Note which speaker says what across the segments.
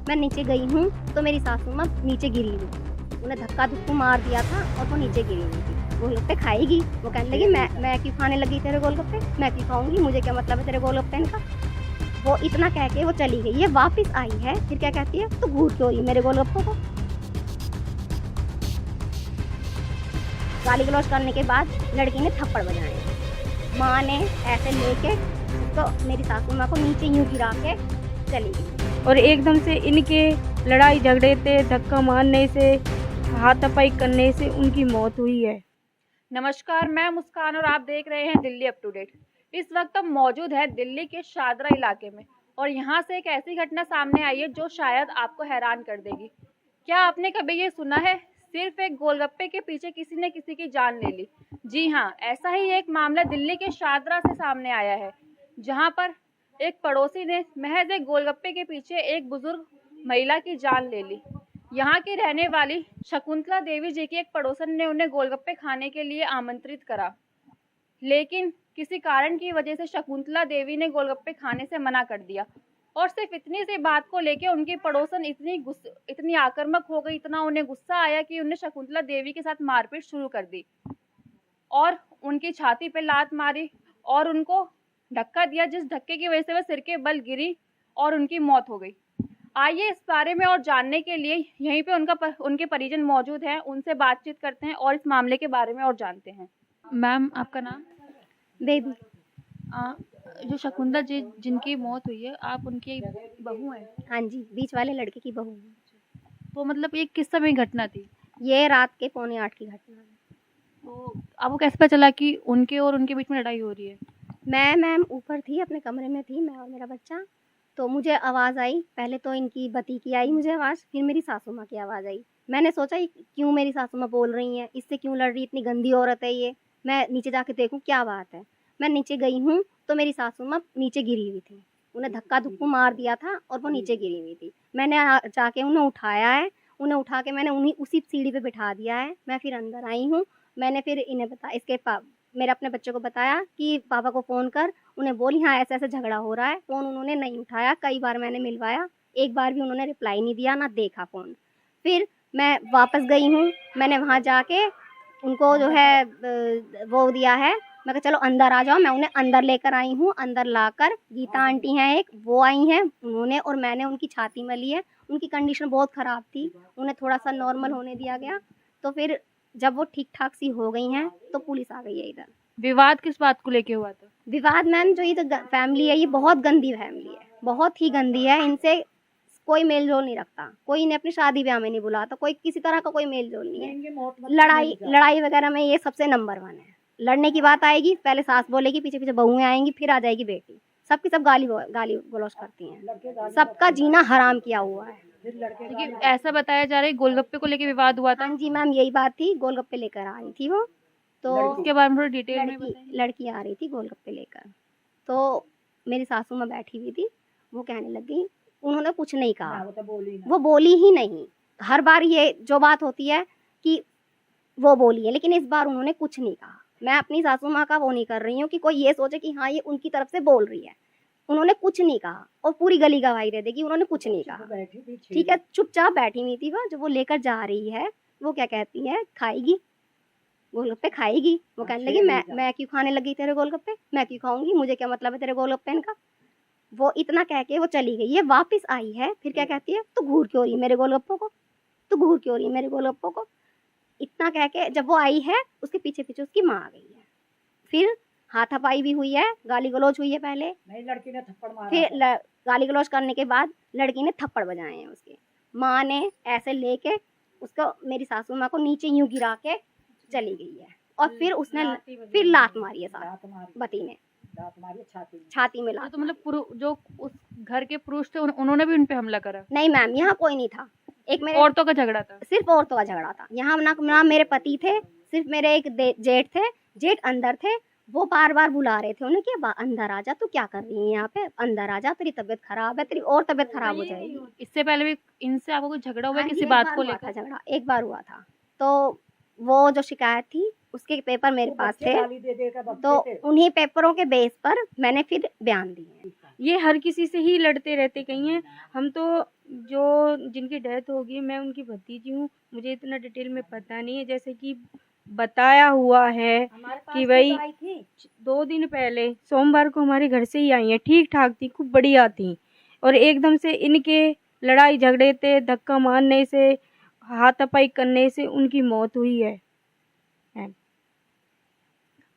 Speaker 1: मैं नीचे गई हूँ तो मेरी सासू माँ नीचे गिरी हुई, उन्हें धक्का धुक्कू मार दिया था और वो नीचे गिरी हुई थी। गोलगप्पे खाएगी, वो कहने लगी मैं क्यों खाने लगी तेरे गोलगप्पे, मैं क्यों खाऊंगी, मुझे क्या मतलब है तेरे गोलगप्पे का। वो इतना कह के वो चली गई। ये वापस आई है, फिर क्या कहती है, तू घूर क्यों रही मेरे गोलगप्पों को। गाली गलौज करने के बाद लड़की ने थप्पड़ बजाए। माँ ने ऐसे लेके तो मेरी सासू माँ को नीचे यूं गिरा के चली गई।
Speaker 2: और एकदम से इनके लड़ाई झगड़े से, धक्का मारने से, हाथापाई करने से उनकी मौत हुई है।
Speaker 3: नमस्कार, मैं मुस्कान और आप देख रहे हैं दिल्ली अप टू डेट। इस वक्त हम मौजूद है दिल्ली के शादरा इलाके में और यहाँ से एक ऐसी घटना सामने आई है जो शायद आपको हैरान कर देगी। क्या आपने कभी ये सुना है, सिर्फ एक गोलगप्पे के पीछे किसी ने किसी की जान ले ली? जी हाँ, ऐसा ही एक मामला दिल्ली के शादरा से सामने आया है, जहाँ पर एक पड़ोसी ने महज एक गोलगप्पे के पीछे एक बुजुर्ग महिला की जान ले ली। यहाँ की रहने वाली शकुंतला देवी जी की एक पड़ोसन ने उन्हें गोलगप्पे खाने के लिए आमंत्रित करा, लेकिन किसी कारण की वजह से शकुंतला देवी ने गोलगप्पे खाने से मना कर दिया। और सिर्फ इतनी सी बात को लेकर उनकी पड़ोसन इतनी आक्रामक हो गई, इतना उन्हें गुस्सा आया कि उन्हें शकुंतला देवी के साथ मारपीट शुरू कर दी और उनकी छाती पे लात मारी और उनको धक्का दिया, जिस धक्के की वजह से वह सिर के बल गिरी और उनकी मौत हो गई। आइए इस बारे में और जानने के लिए यहीं पे उनके परिजन मौजूद हैं, उनसे बातचीत करते हैं और इस मामले के बारे में और जानते हैं। मैम, आपका नाम?
Speaker 1: बेबी।
Speaker 3: जो शकुंतला जी जिनकी मौत हुई है, आप उनकी बहू हैं?
Speaker 1: हाँ जी, बीच वाले लड़के की बहू है।
Speaker 3: तो मतलब ये किस समय की घटना थी?
Speaker 1: ये रात के 7:45 की घटना है।
Speaker 3: तो आपको कैसे पता चला कि उनके और उनके बीच में लड़ाई हो रही है?
Speaker 1: मैं मैम ऊपर थी, अपने कमरे में थी, मैं और मेरा बच्चा। तो मुझे आवाज़ आई, पहले तो इनकी पति की आई मुझे आवाज़, फिर मेरी सासू माँ की आवाज़ आई। मैंने सोचा ये क्यों मेरी सासू माँ बोल रही हैं, इससे क्यों लड़ रही, इतनी गंदी औरत है ये, मैं नीचे जाके देखूँ क्या बात है। मैं नीचे गई हूँ तो मेरी सासू माँ नीचे गिरी हुई थी, उन्हें धक्का धुक्कू मार दिया था और वो नीचे गिरी हुई थी। मैंने जाके उन्हें उठाया है, उन्हें उठा के मैंने उसी सीढ़ी पे बिठा दिया है। मैं फिर अंदर आई हूँ, मैंने फिर इन्हें मेरे अपने बच्चे को बताया कि पापा को फ़ोन कर, उन्हें बोली हाँ ऐसे ऐसे झगड़ा हो रहा है। फ़ोन उन्होंने नहीं उठाया, कई बार मैंने मिलवाया, एक बार भी उन्होंने रिप्लाई नहीं दिया, ना देखा फ़ोन। फिर मैं वापस गई हूँ, मैंने वहाँ जाके उनको जो है वो दिया है, मैं कहा चलो अंदर आ जाओ। मैं उन्हें अंदर लेकर आई हूँ, अंदर लाकर गीता आंटी हैं एक, वो आई हैं, उन्होंने और मैंने उनकी छाती में ली है। उनकी कंडीशन बहुत ख़राब थी, उन्हें थोड़ा सा नॉर्मल होने दिया गया। तो फिर जब वो ठीक ठाक सी हो गई हैं तो पुलिस आ गई है इधर।
Speaker 3: विवाद किस बात को लेके हुआ था?
Speaker 1: विवाद मैम, जो ये तो फैमिली है, ये बहुत गंदी फैमिली है, बहुत ही गंदी है। इनसे कोई मेल जोल नहीं रखता, कोई इन्हें अपनी शादी ब्याह में नहीं बुलाता, कोई किसी तरह का कोई मेल जोल नहीं है। लड़ाई वगैरह में ये सबसे नंबर 1 है। लड़ने की बात आएगी, पहले सास बोलेगी, पीछे पीछे बहुएं आएंगी, फिर आ जाएगी बेटी। सबकी सब गाली गलौज करती हैं, सबका जीना हराम किया हुआ है।
Speaker 3: लेकिन ऐसा बताया जा रहा है गोलगप्पे को लेके विवाद हुआ था।
Speaker 1: हाँ जी मैम, यही बात थी, गोलगप्पे लेकर आ रही थी वो, तो
Speaker 3: उसके बारे में थोड़ा डिटेल में बताइए।
Speaker 1: लड़की आ रही थी गोलगप्पे लेकर, तो मेरी सासू माँ बैठी हुई थी, वो कहने लगी, उन्होंने कुछ नहीं कहा, वो बोली ही नहीं। हर बार ये जो बात होती है कि वो बोली है, लेकिन इस बार उन्होंने कुछ नहीं कहा। मैं अपनी सासू माँ का वो नहीं कर रही हूँ कि कोई ये सोचे कि हाँ ये उनकी तरफ से बोल रही है। उन्होंने कुछ नहीं कहा और पूरी गली गवाही दे देगी, उन्होंने कुछ नहीं कहा। ठीक है, चुपचाप बैठी हुई थी वो। जो वो लेकर जा रही है, वो क्या कहती है, खाएगी गोलगप्पे, खाएगी। वो कहने लगी मैं क्यों खाने लगी तेरे गोलगप्पे, मैं क्यों खाऊंगी, मुझे क्या मतलब है तेरे गोलगप्पे का। वो इतना कह के वो चली गई। ये वापस आई है, फिर क्या कहती है, तू घूर क्यों रही मेरे गोलगप्पों को, तू घूर क्यों रही मेरे गोलगप्पों को। इतना कह के जब वो आई है, उसके पीछे पीछे उसकी माँ आ गई है। फिर हाथापाई भी हुई है, गाली गलौज हुई है पहले, लड़की ने थप्पड़ मारा, फिर गाली गलौज करने के बाद लड़की ने थप्पड़ बजाए हैं उसके। माँ ने ऐसे लेके उसको, मेरी सासू माँ को नीचे यूं गिरा के चली गई है और फिर उसने फिर लात मारी है, साथ बती ने छाती में लात।
Speaker 3: तो मतलब जो उस घर के पुरुष थे उन्होंने भी उन पे हमला करा?
Speaker 1: नहीं मैम, यहाँ कोई नहीं था, एक मेरे
Speaker 3: औरतों का झगड़ा था,
Speaker 1: सिर्फ औरतों का झगड़ा था। यहाँ ना मेरे पति थे, सिर्फ मेरे एक जेठ थे, जेठ अंदर थे। वो बार बार बुला रहे थे उन्हें कि अंदर आ जा, तू क्या कर रही है यहाँ पे, अंदर आ जा, तेरी तबीयत खराब है, तेरी और तबीयत खराब हो जाएगी।
Speaker 3: इससे पहले भी इनसे आपको कोई झगड़ा हुआ है किसी
Speaker 1: एक
Speaker 3: बात
Speaker 1: बार
Speaker 3: को
Speaker 1: हुआ
Speaker 3: लेकर?
Speaker 1: था झगड़ा, एक बार हुआ था। तो वो जो शिकायत थी उसके पेपर मेरे पास थे, तो उन्हीं पेपरों के बेस पर मैंने फिर बयान दिए हैं।
Speaker 2: ये हर किसी से ही लड़ते रहते कहीं हैं। हम तो जो जिनकी डेथ होगी, मैं उनकी भतीजी हूँ, मुझे इतना डिटेल में पता नहीं है। जैसे कि बताया हुआ है कि भाई 2 दिन पहले सोमवार को हमारे घर से ही आई हैं, ठीक ठाक थी, खूब बढ़िया थी, और एकदम से इनके लड़ाई झगड़े थे, धक्का मारने से, हाथापाई करने से उनकी मौत हुई है।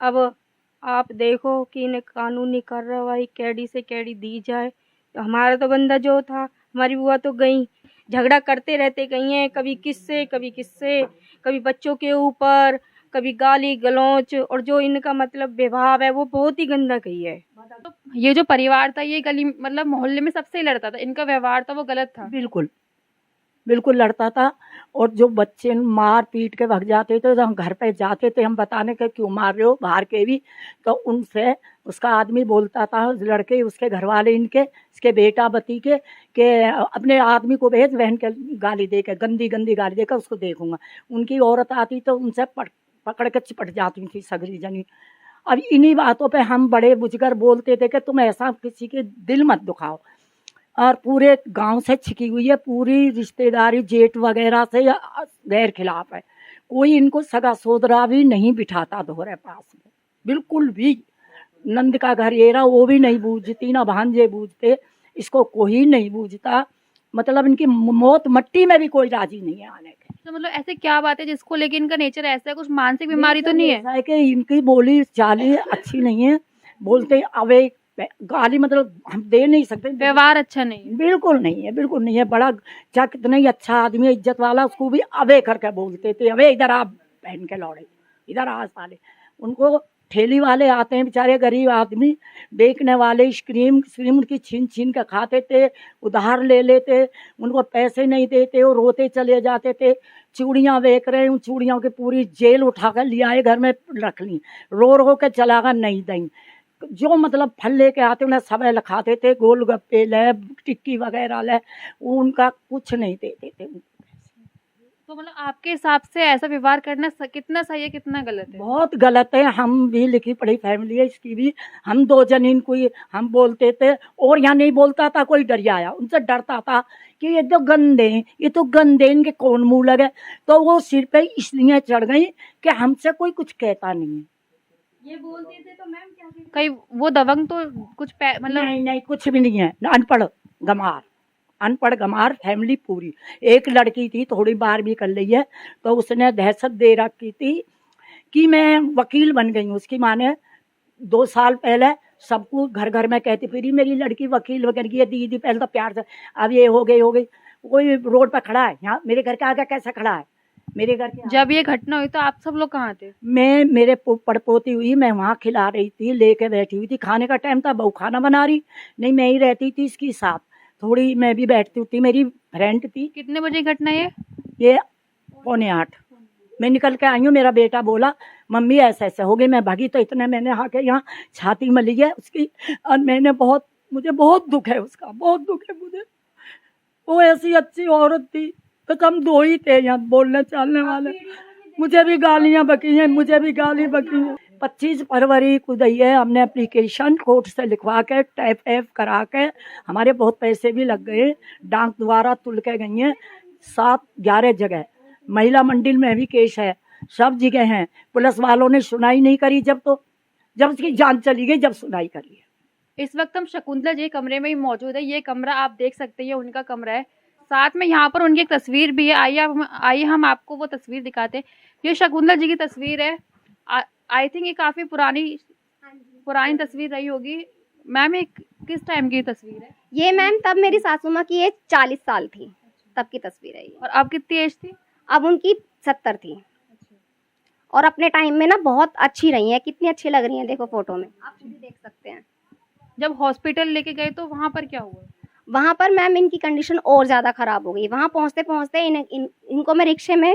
Speaker 2: अब आप देखो कि इन्हें कानूनी कार्रवाई कैडी से कैडी दी जाए। तो हमारा तो बंदा जो था, हमारी बुआ तो गई, झगड़ा करते रहते गई हैं, कभी किससे कभी किससे, कभी बच्चों के ऊपर, कभी गाली गलौच, और जो इनका मतलब व्यवहार है वो बहुत ही गंदा गई है।
Speaker 3: ये जो परिवार था ये गली मतलब मोहल्ले में सबसे ही लड़ता था, इनका व्यवहार था वो गलत था।
Speaker 4: बिल्कुल बिल्कुल लड़ता था। और जो बच्चे मार पीट के भाग जाते थे तो हम घर पे जाते थे, हम बताने के क्यों मार रहे हो, बाहर के भी, तो उनसे उसका आदमी बोलता था, लड़के उसके घर वाले इनके, इसके बेटा बती के अपने आदमी को भेज, बहन के गाली दे के, गंदी गंदी गाली देकर उसको देखूंगा। उनकी औरत आती तो उनसे पकड़ के चिपट जाती थी सगरी जनी। अब इन्हीं बातों पे हम बड़े बुझकर बोलते थे कि तुम ऐसा किसी के दिल मत दुखाओ। और पूरे गांव से छिकी हुई है, पूरी रिश्तेदारी जेठ वगैरह से गैर खिलाफ है। कोई इनको सगा सोदरा भी नहीं बिठाता दोहरे पास में, बिल्कुल भी। नंद का घर एरा वो भी नहीं बूझती, ना भांजे बूझते, इसको कोई नहीं बूझता। मतलब इनकी मौत मट्टी में भी कोई राजी नहीं है आने के।
Speaker 3: तो मतलब ऐसे क्या बात है जिसको लेके इनका नेचर ऐसा है, कुछ मानसिक बीमारी तो नहीं है?
Speaker 4: ऐसा है कि इनकी बोली चाली अच्छी नहीं है, बोलते अवे गाली मतलब हम दे नहीं सकते,
Speaker 3: व्यवहार अच्छा नहीं है।
Speaker 4: बिल्कुल नहीं है, बिल्कुल नहीं है। बड़ा चाहे कितना ही अच्छा आदमी है, इज्जत वाला, उसको भी अवे करके बोलते थे, अवे इधर आप पहन के लौड़े, इधर आ साले। उनको ठेली वाले आते हैं बेचारे गरीब आदमी, बेचने वाले स्क्रीम उनकी छीन छीन के खाते थे, उधार ले लेते, उनको पैसे नहीं देते और रोते चले जाते थे। चूड़ियाँ बेच रहे हैं, उन चूड़ियों की पूरी जेल उठा कर लिया है, घर में रख ली, रो रो के चला कर नहीं देंगे। जो मतलब फल लेके आते उन्हें सब खाते थे, गोलगप्पे ले, टिक्की वगैरह ले, उनका कुछ नहीं देते थे।
Speaker 3: तो मतलब आपके हिसाब से ऐसा व्यवहार करना कितना सही है, कितना गलत है?
Speaker 4: बहुत गलत है। हम भी लिखी पढ़ी फैमिली है इसकी भी, हम 2 जनीन को हम बोलते थे, और यहाँ नहीं बोलता था कोई, डरियाया उनसे डरता था कि ये तो गंदे हैं, ये तो गंदे, इनके कौन मुंह लगे। तो वो सिर पे इसलिए चढ़ गई कि हमसे कोई कुछ कहता नहीं है।
Speaker 2: ये बोलते थे तो मैम क्या
Speaker 3: कहीं वो दबंग तो कुछ मतलब
Speaker 4: नहीं नहीं, कुछ भी नहीं है। अनपढ़ गमार, अनपढ़ गमार फैमिली पूरी। एक लड़की थी, थोड़ी 12वीं कर ली है, तो उसने दहशत दे रखी थी कि मैं वकील बन गई हूँ। उसकी माँ ने 2 साल पहले सबको घर घर में कहती फिरी मेरी लड़की वकील वगैरह की है, दीदी पहले तो प्यार से, अब ये हो गई। कोई रोड पर खड़ा है, यहाँ मेरे घर के आगे कैसे खड़ा है, मेरे घर के
Speaker 3: जब ये घटना हुई तो आप सब लोग कहाँ थे?
Speaker 4: मैं, मेरे पड़पोती हुई, मैं वहाँ खिला रही थी, लेके बैठी हुई थी, खाने का टाइम था, बहू खाना बना रही नहीं, मैं ही रहती थी इसके साथ, थोड़ी मैं भी बैठती थी, मेरी फ्रेंड थी।
Speaker 3: कितने बजे घटना ये?
Speaker 4: ये 7:45 मैं निकल के आई हूँ। मेरा बेटा बोला मम्मी ऐसे ऐसे हो गई, मैं भागी तो इतने मैंने आके यहाँ छाती मली है उसकी, और मैंने मुझे बहुत दुख है उसका, बहुत दुख है मुझे। वो ऐसी अच्छी औरत थी, तो हम 2 ही थे यहाँ बोलने चालने वाले। मुझे भी गालियाँ बकी हैं, मुझे भी गाली बकी हैं। 25 फरवरी को दी है हमने एप्लीकेशन, कोर्ट से लिखवा के टैप करा के, हमारे बहुत पैसे भी लग गए, डाक द्वारा तुल के गई हैं 7-11 जगह, महिला मंडल में भी केस है, सब जगह हैं। पुलिस वालों ने सुनाई नहीं करी, जब उसकी जान चली गई, जब सुनाई करी है।
Speaker 3: इस वक्त हम शकुंतला जी कमरे में ही मौजूद है। ये कमरा आप देख सकते हैं, उनका कमरा है, साथ में यहाँ पर उनकी एक तस्वीर भी है। आइए हम आपको वो तस्वीर दिखाते हैं। ये शकुंतला जी की तस्वीर है। आई थिंक ये काफी पुरानी तस्वीर रही होगी। मैम ये किस टाइम की तस्वीर है?
Speaker 1: ये मैम तब मेरी सासू माँ की एज 40 साल थी, तब की तस्वीर है ये।
Speaker 3: और अब कितनी एज थी?
Speaker 1: अब उनकी 70 थी। और अपने टाइम में ना बहुत अच्छी रही हैं, कितनी अच्छी लग रही हैं, देखो फोटो में आप खुद ही देख सकते हैं।
Speaker 3: जब हॉस्पिटल लेके गए तो वहाँ पर क्या हुआ?
Speaker 1: वहाँ पर मैम इनकी कंडीशन और ज़्यादा ख़राब हो गई। वहाँ पहुँचते पहुँचते इनको मैं रिक्शे में,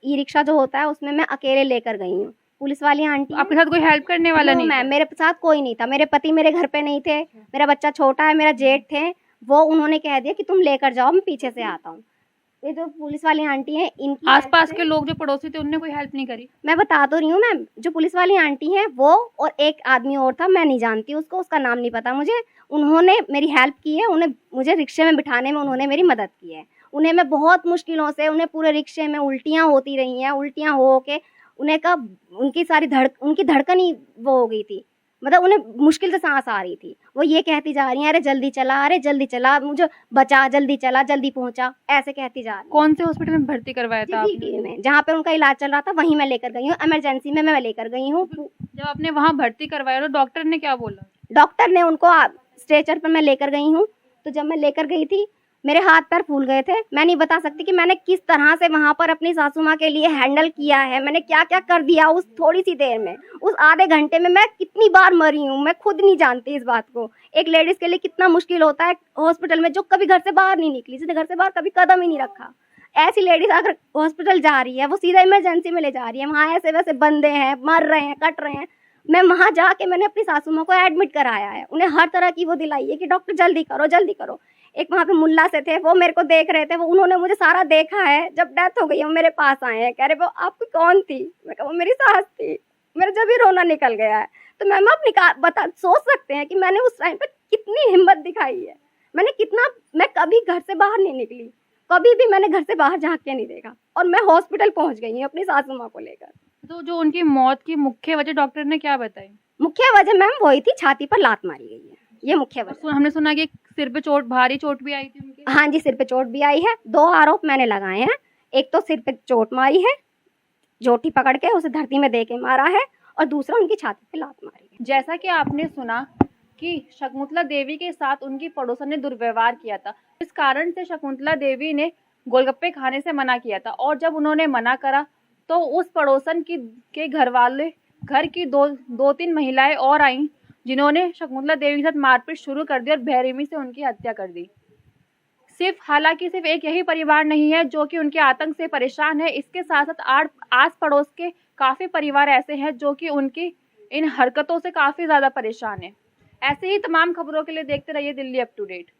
Speaker 1: ई रिक्शा जो होता है उसमें मैं अकेले लेकर गई हूँ। पुलिस वाली आंटी,
Speaker 3: आपके साथ कोई हेल्प करने वाला नहीं?
Speaker 1: मैम मेरे साथ कोई नहीं था, मेरे पति मेरे घर पे नहीं थे, मेरा बच्चा छोटा है, मेरा जेठ थे, वो उन्होंने कह दिया कि तुम लेकर जाओ, मैं पीछे से आता हूँ। ये जो पुलिस वाली आंटी हैं, इनकी
Speaker 3: आसपास के लोग जो पड़ोसी थे उनने कोई हेल्प नहीं करी?
Speaker 1: मैं बता तो रही हूँ मैम, जो पुलिस वाली आंटी हैं वो और एक आदमी और था, मैं नहीं जानती उसको, उसका नाम नहीं पता मुझे। उन्होंने मेरी हेल्प की है, उन्हें मुझे रिक्शे में बिठाने में उन्होंने मेरी मदद की है। उन्हें मैं बहुत मुश्किलों से, उन्हें पूरे रिक्शे में उल्टियाँ होती रही हैं, उल्टियाँ हो के उन्हें कब उनकी धड़कन ही वो हो गई थी, मतलब उन्हें मुश्किल से सांस आ रही थी। वो ये कहती जा रही हैं, अरे जल्दी चला, मुझे बचा, जल्दी चला, जल्दी पहुंचा, ऐसे कहती जा रही।
Speaker 3: कौन से हॉस्पिटल में भर्ती करवाया था आपने?
Speaker 1: GT में, जहाँ पे उनका इलाज चल रहा था वहीं मैं लेकर गई हूँ, इमरजेंसी में मैं लेकर गई हूँ।
Speaker 3: जब आपने वहाँ भर्ती करवाया तो डॉक्टर ने क्या बोला?
Speaker 1: डॉक्टर ने उनको स्ट्रेचर पर मैं लेकर गई हूँ, तो जब मैं लेकर गई थी मेरे हाथ पैर फूल गए थे। मैं नहीं बता सकती कि मैंने किस तरह से वहाँ पर अपनी सासू माँ के लिए हैंडल किया है, मैंने क्या क्या कर दिया उस थोड़ी सी देर में, उस आधे घंटे में मैं कितनी बार मरी हूँ, मैं खुद नहीं जानती इस बात को। एक लेडीज़ के लिए कितना मुश्किल होता है हॉस्पिटल में, जो कभी घर से बाहर नहीं निकली, जिसने घर से बाहर कभी कदम ही नहीं रखा। ऐसी लेडीज़ अगर हॉस्पिटल जा रही है, वो सीधा इमरजेंसी में ले जा रही है, वहाँ ऐसे वैसे बंदे हैं, मर रहे हैं, कट रहे हैं। मैं वहाँ जाके मैंने अपनी सासू माँ को एडमिट कराया है, उन्हें हर तरह की वो दिलाई है कि डॉक्टर जल्दी करो, जल्दी करो। एक वहाँ पे मुल्ला से थे, वो मेरे को देख रहे थे, वो उन्होंने मुझे सारा देखा है। जब डेथ हो गई वो मेरे पास आए हैं, कह रहे वो आपकी कौन थी? मैं कहा वो मेरी सास थी। मेरा जब भी रोना निकल गया है। तो मैम आप सोच सकते हैं कि मैंने उस टाइम पे कितनी हिम्मत दिखाई है। मैं कभी घर से बाहर नहीं निकली, कभी भी मैंने घर से बाहर झाँक के नहीं देखा, और मैं हॉस्पिटल पहुँच गई हूँ अपनी सासू माँ को लेकर।
Speaker 3: तो जो उनकी मौत की मुख्य वजह डॉक्टर ने क्या बताई?
Speaker 1: मुख्य वजह मैम वही थी, छाती पर लात मारी गई है, ये मुख्य वजह।
Speaker 3: हमने सुना कि सिर पे चोट, भारी चोट भी आई थी उनके।
Speaker 1: हाँ जी, सिर पे चोट भी आई है। 2 आरोप मैंने लगाए हैं, एक तो सिर पे चोट मारी है, जोटी पकड़ के उसे धरती में दे के मारा है, और दूसरा उनकी छाती पे लात मारी है।
Speaker 3: जैसा कि आपने सुना कि शकुंतला देवी के साथ उनकी पड़ोसन ने दुर्व्यवहार किया था, इस कारण से शकुंतला देवी ने गोलगप्पे खाने से मना किया था, और जब उन्होंने मना करा तो उस पड़ोसन के घर की दो तीन महिलाएं और आईं, जिन्होंने शकुंतला देवी के साथ मारपीट शुरू कर दी और बेरहमी से उनकी हत्या कर दी। हालांकि सिर्फ एक यही परिवार नहीं है जो कि उनके आतंक से परेशान है, इसके साथ साथ आस पड़ोस के काफ़ी परिवार ऐसे हैं जो कि उनकी इन हरकतों से काफ़ी ज़्यादा परेशान है। ऐसे ही तमाम खबरों के लिए देखते रहिए दिल्ली अप टू डेट।